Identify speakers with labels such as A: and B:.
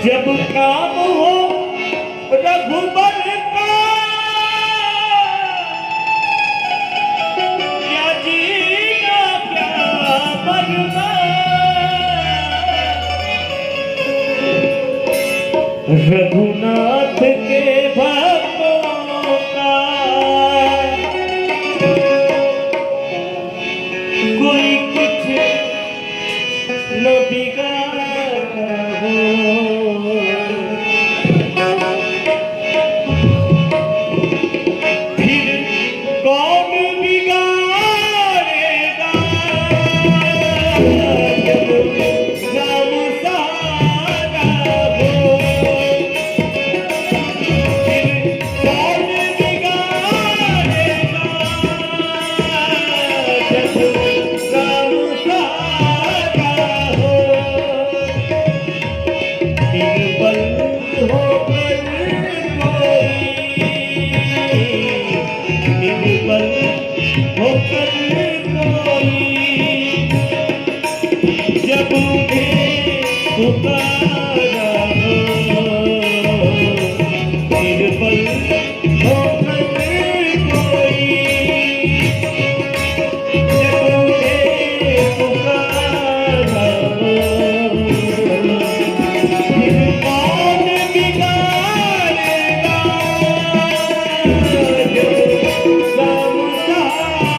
A: जब काम हो रघुबर का, क्या जीना क्या मरना, रघुनाथ के भक्तों का कोई कुछ न बिगाड़ा हो। फिर कौन बिगाड़ेगा जब राम सहारा हो। फिर कौन बिगाड़ेगा जब राम सहारा हो। निर्बल होकर कोई, निर्बल होकर कोई